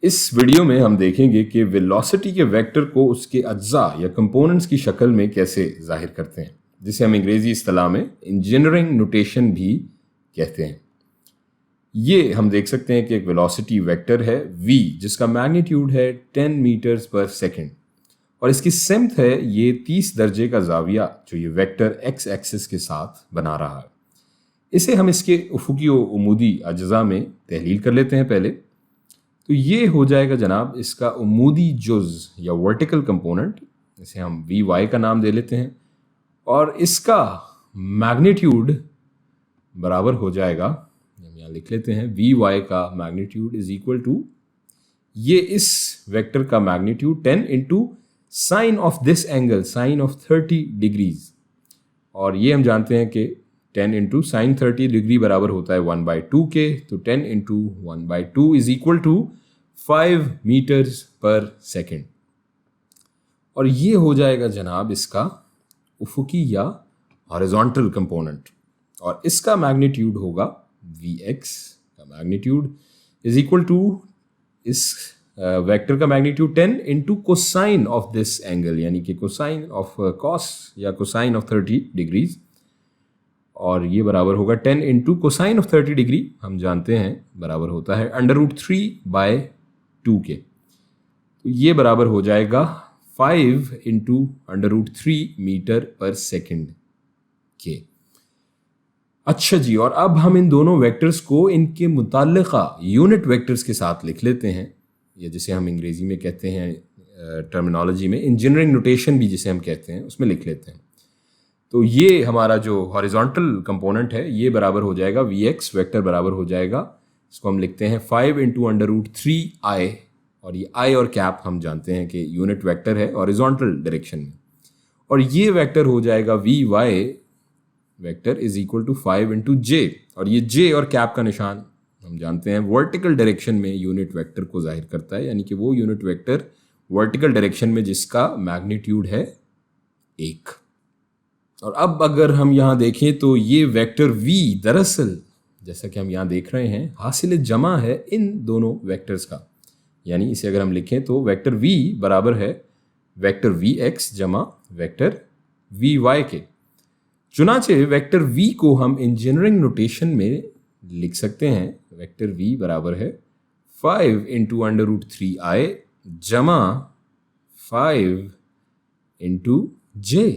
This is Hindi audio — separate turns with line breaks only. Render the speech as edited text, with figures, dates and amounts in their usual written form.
इस वीडियो में हम देखेंगे कि वेलोसिटी के वेक्टर को उसके अज्जा या कंपोनेंट्स की शक्ल में कैसे जाहिर करते हैं, जिसे हम अंग्रेजी इस्तिलाह में इंजीनियरिंग नोटेशन भी कहते हैं। ये हम देख सकते हैं कि एक वेलोसिटी वेक्टर है v, जिसका मैग्नीट्यूड है 10 मीटर्स पर सेकेंड, और इसकी सेम्थ है ये 30 दर्जे का जाविया जो ये वेक्टर x एक्सिस के साथ बना रहा है। इसे हम इसके उफुकी व उमूदी अज्जा में तहलील कर लेते हैं पहले। तो ये हो जाएगा जनाब इसका उमूदी जुज़ या वर्टिकल कंपोनेंट, इसे हम वी वाई का नाम दे लेते हैं, और इसका मैग्नीट्यूड बराबर हो जाएगा, हम यहाँ लिख लेते हैं वी वाई का मैग्नीट्यूड इज इक्वल टू ये इस वेक्टर का magnitude 10 into sine of this angle, sine of 30 degrees, और ये हम जानते हैं कि 10 इंटू साइन 30 डिग्री बराबर होता है 1/2 के। तो 10 into 1/2 is equal to 5 metres per second, और ये हो जाएगा जनाब इसका उफुकी या हॉरिजॉन्टल कंपोनेंट, और इसका मैग्नीट्यूड होगा Vx का मैग्नीट्यूड इज इक्वल टू इस वेक्टर का magnitude 10 into cosine of this angle, यानी कि कोसाइन ऑफ कॉस या कोसाइन ऑफ 30 डिग्रीज, और ये बराबर होगा 10 इंटू कोसाइन ऑफ 30 डिग्री, हम जानते हैं बराबर होता है √3/2 के। तो ये बराबर हो जाएगा 5 इंटू √3 मीटर पर सेकेंड के। अच्छा जी, और अब हम इन दोनों वेक्टर्स को इनके मुताल्लिका यूनिट वेक्टर्स के साथ लिख लेते हैं, या जिसे हम अंग्रेजी में कहते हैं टर्मिनोलॉजी में इंजीनियरिंग नोटेशन भी जिसे हम कहते हैं, उसमें लिख लेते हैं। तो ये हमारा जो हॉरिजॉन्टल कंपोनेंट है ये बराबर हो जाएगा Vx वेक्टर बराबर हो जाएगा, इसको हम लिखते हैं 5 इंटू √3i, और ये i और कैप हम जानते हैं कि यूनिट वेक्टर है हॉरिजॉन्टल डायरेक्शन में, और ये वेक्टर हो जाएगा Vy vector is equal to 5 into j, और ये j और कैप का निशान हम जानते हैं वर्टिकल डायरेक्शन में यूनिट वेक्टर को जाहिर करता है, यानी कि वो यूनिट वेक्टर वर्टिकल डायरेक्शन में जिसका मैग्नीट्यूड है 1। और अब अगर हम यहाँ देखें तो ये वेक्टर v दरअसल जैसा कि हम यहाँ देख रहे हैं हासिल जमा है इन दोनों वेक्टर्स का, यानी इसे अगर हम लिखें तो वेक्टर v बराबर है वेक्टर Vx जमा वेक्टर Vy के। चुनाचे वेक्टर v को हम इंजीनियरिंग नोटेशन में लिख सकते हैं, वेक्टर v बराबर है 5 इंटू √3i जमा 5 इंटू j।